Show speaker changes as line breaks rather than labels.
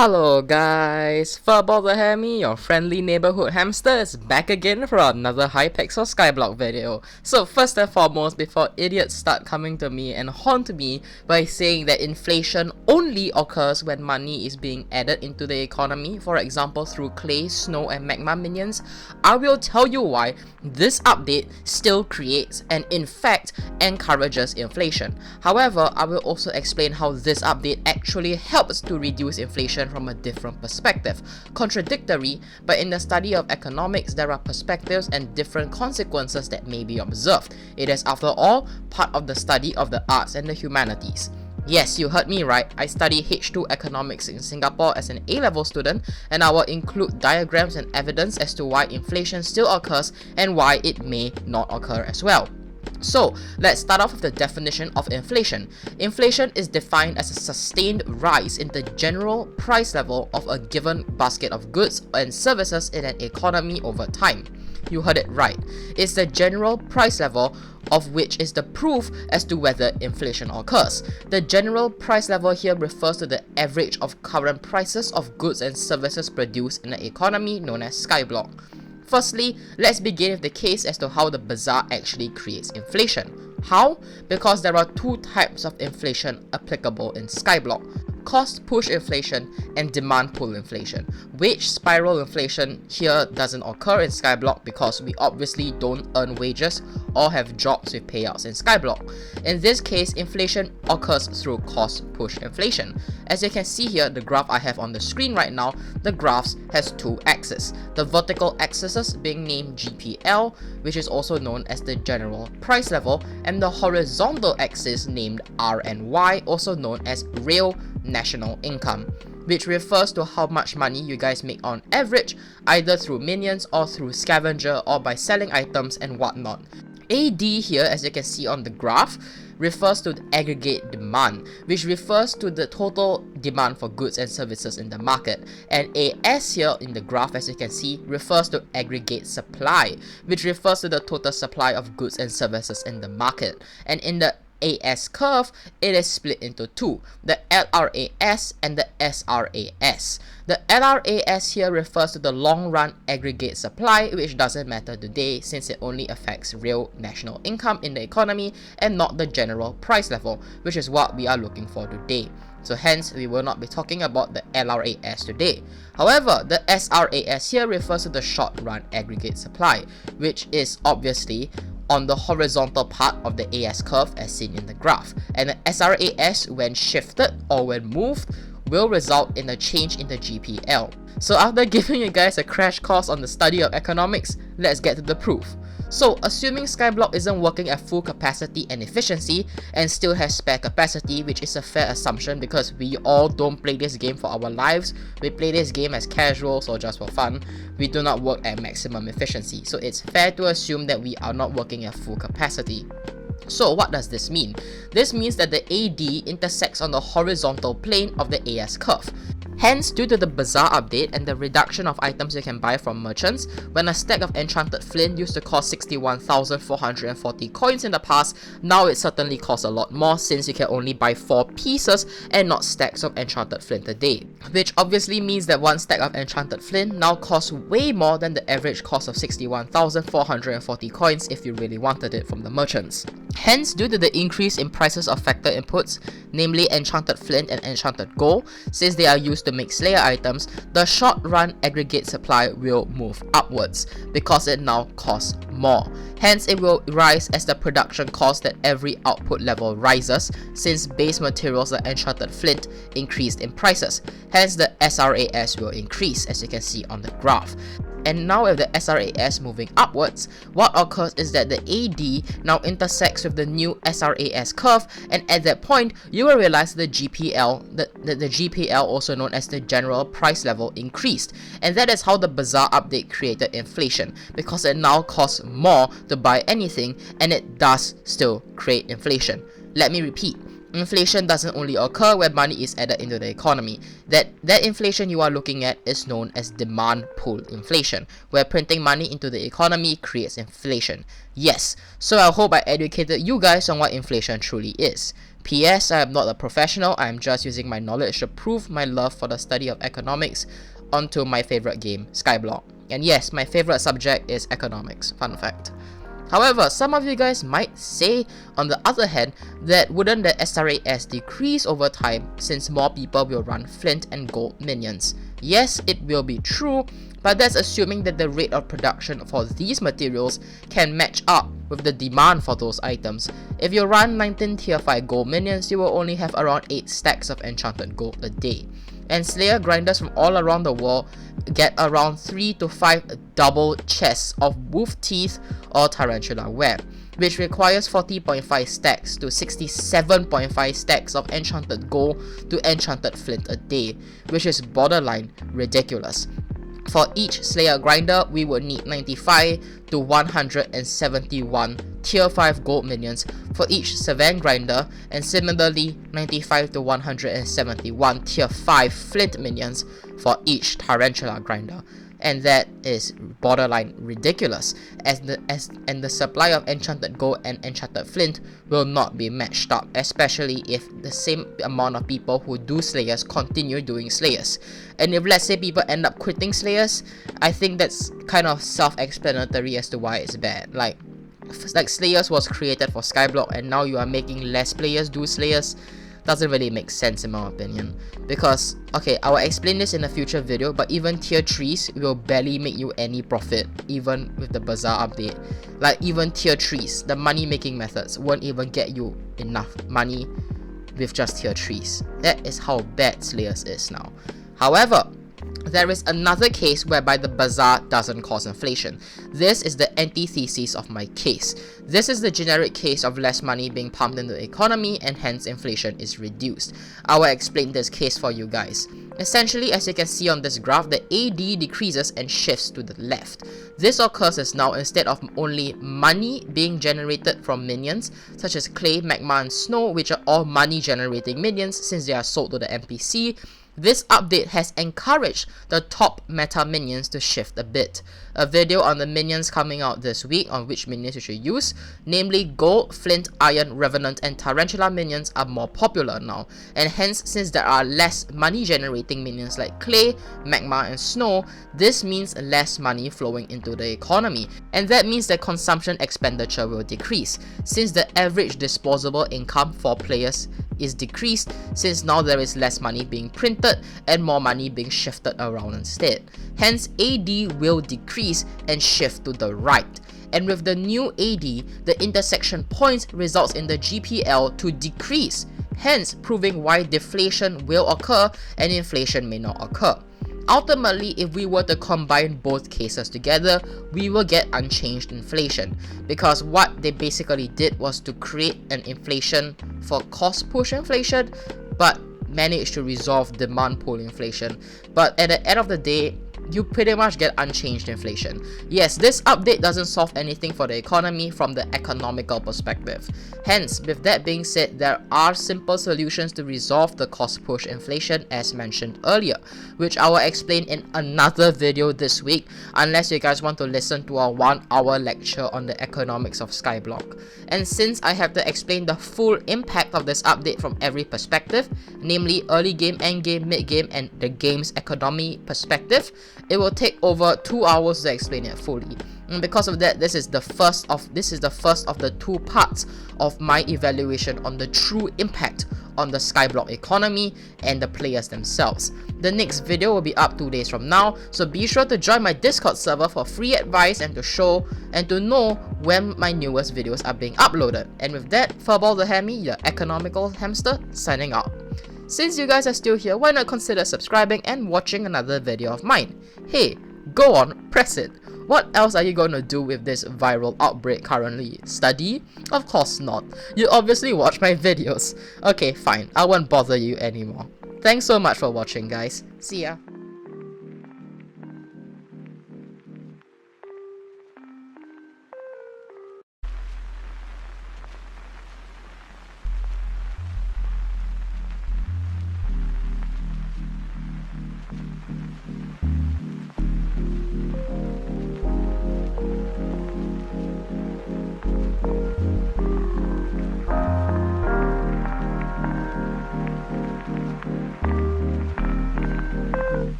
Hello guys, Furball the Hammy, your friendly neighborhood hamster, is back again for another Hypixel Skyblock video. So first and foremost, before idiots start coming to me and haunt me by saying that inflation only occurs when money is being added into the economy, for example through clay, snow and magma minions, I will tell you why this update still creates and in fact encourages inflation. However, I will also explain how this update actually helps to reduce inflation from a different perspective. Contradictory, but in the study of economics, there are perspectives and different consequences that may be observed. It is, after all, part of the study of the arts and the humanities. Yes, you heard me right, I study H2 economics in Singapore as an A-level student, and I will include diagrams and evidence as to why inflation still occurs and why it may not occur as well. So, let's start off with the definition of inflation. Inflation is defined as a sustained rise in the general price level of a given basket of goods and services in an economy over time. You heard it right. It's the general price level of which is the proof as to whether inflation occurs. The general price level here refers to the average of current prices of goods and services produced in an economy known as Skyblock. Firstly, let's begin with the case as to how the Bazaar actually creates inflation. How? Because there are two types of inflation applicable in Skyblock: cost push inflation and demand pull inflation. Wage spiral inflation here doesn't occur in Skyblock because we obviously don't earn wages or have jobs with payouts in Skyblock. In this case, inflation occurs through cost push inflation. As you can see here, the graph I have on the screen right now, the graph has two axes. The vertical axis being named GPL, which is also known as the general price level, and the horizontal axis named R and Y, also known as real national income, which refers to how much money you guys make on average, either through minions or through scavenger or by selling items and whatnot. AD here, as you can see on the graph, refers to the aggregate demand, which refers to the total demand for goods and services in the market. And AS here in the graph, as you can see, refers to aggregate supply, which refers to the total supply of goods and services in the market. And in the AS curve, it is split into two, the LRAS and the SRAS. The LRAS here refers to the long run aggregate supply, which doesn't matter today since it only affects real national income in the economy and not the general price level, which is what we are looking for today. So hence, we will not be talking about the LRAS today. However, the SRAS here refers to the short run aggregate supply, which is obviously on the horizontal part of the AS curve as seen in the graph, and the SRAS, when shifted or when moved, will result in a change in the GPL. So after giving you guys a crash course on the study of economics, let's get to the proof. So assuming Skyblock isn't working at full capacity and efficiency and still has spare capacity, which is a fair assumption because we all don't play this game for our lives, we play this game as casuals or just for fun, we do not work at maximum efficiency, so it's fair to assume that we are not working at full capacity. So what does this mean? This means that the AD intersects on the horizontal plane of the AS curve. Hence, due to the Bazaar update and the reduction of items you can buy from merchants, when a stack of enchanted flint used to cost 61,440 coins in the past, now it certainly costs a lot more since you can only buy 4 pieces and not stacks of enchanted flint a day. Which obviously means that one stack of enchanted flint now costs way more than the average cost of 61,440 coins if you really wanted it from the merchants. Hence, due to the increase in prices of factor inputs, namely enchanted flint and enchanted gold, since they are used to make slayer items, the short run aggregate supply will move upwards because it now costs more. Hence, it will rise as the production cost at every output level rises, since base materials like enchanted flint increased in prices. Hence, the SRAS will increase, as you can see on the graph. And now with the SRAS moving upwards, what occurs is that the AD now intersects with the new SRAS curve, and at that point, you will realize the GPL, the GPL, also known as the general price level, increased. And that is how the Bazaar update created inflation, because it now costs more to buy anything, and it does still create inflation. Let me repeat. Inflation doesn't only occur when money is added into the economy. That inflation you are looking at is known as demand pull inflation, where printing money into the economy creates inflation. Yes, so I hope I educated you guys on what inflation truly is. PS, I am not a professional, I am just using my knowledge to prove my love for the study of economics onto my favorite game, Skyblock. And yes, my favorite subject is economics, fun fact. However, some of you guys might say, on the other hand, that wouldn't the SRAS decrease over time since more people will run flint and gold minions? Yes, it will be true, but that's assuming that the rate of production for these materials can match up with the demand for those items. If you run 19 tier 5 gold minions, you will only have around 8 stacks of enchanted gold a day. And Slayer grinders from all around the world get around 3 to 5 double chests of wolf teeth or tarantula web, which requires 40.5 stacks to 67.5 stacks of enchanted gold to enchanted flint a day, which is borderline ridiculous. For each Slayer grinder, we would need 95 to 171 tier 5 gold minions for each Savan grinder, and similarly 95 to 171 tier 5 flint minions for each Tarantula grinder. And that is borderline ridiculous, as the supply of enchanted gold and enchanted flint will not be matched up, especially if the same amount of people who do Slayers continue doing Slayers. And if let's say people end up quitting Slayers, I think that's kind of self-explanatory as to why it's bad. Like Slayers was created for Skyblock, and now you are making less players do Slayers. Doesn't really make sense in my opinion, because okay, I will explain this in a future video, but even tier 3s will barely make you any profit even with the Bazaar update. Like even tier 3s, the money making methods won't even get you enough money with just tier 3s. That is how bad Slayers is now. However, there is another case whereby the Bazaar doesn't cause inflation. This is the antithesis of my case. This is the generic case of less money being pumped into the economy and hence inflation is reduced. I will explain this case for you guys. Essentially, as you can see on this graph, the AD decreases and shifts to the left. This occurs as now instead of only money being generated from minions such as clay, magma and snow, which are all money generating minions since they are sold to the NPC, this update has encouraged the top meta minions to shift a bit. A video on the minions coming out this week on which minions you should use, namely gold, flint, iron, revenant and tarantula minions are more popular now, and hence since there are less money generating minions like clay, magma and snow, this means less money flowing into the economy, and that means that consumption expenditure will decrease since the average disposable income for players is decreased, since now there is less money being printed and more money being shifted around instead. Hence AD will decrease and shift to the right. And with the new AD, the intersection point results in the GPL to decrease, hence proving why deflation will occur and inflation may not occur. Ultimately, if we were to combine both cases together, we will get unchanged inflation, because what they basically did was to create an inflation for cost push inflation, but managed to resolve demand pull inflation. But at the end of the day, you pretty much get unchanged inflation. Yes, this update doesn't solve anything for the economy from the economical perspective. Hence, with that being said, there are simple solutions to resolve the cost push inflation as mentioned earlier, which I will explain in another video this week, unless you guys want to listen to a 1-hour lecture on the economics of Skyblock. And since I have to explain the full impact of this update from every perspective, namely early game, end game, mid game, and the game's economy perspective, it will take over 2 hours to explain it fully. And because of that, this is the first of the 2 parts of my evaluation on the true impact on the Skyblock economy and the players themselves. The next video will be up 2 days from now, so be sure to join my Discord server for free advice and to know when my newest videos are being uploaded. And with that, Furball the Hammy, your economical hamster, signing out. Since you guys are still here, why not consider subscribing and watching another video of mine? Hey, go on, press it. What else are you going to do with this viral outbreak currently? Study? Of course not. You obviously watch my videos. Okay, fine, I won't bother you anymore. Thanks so much for watching, guys. See ya.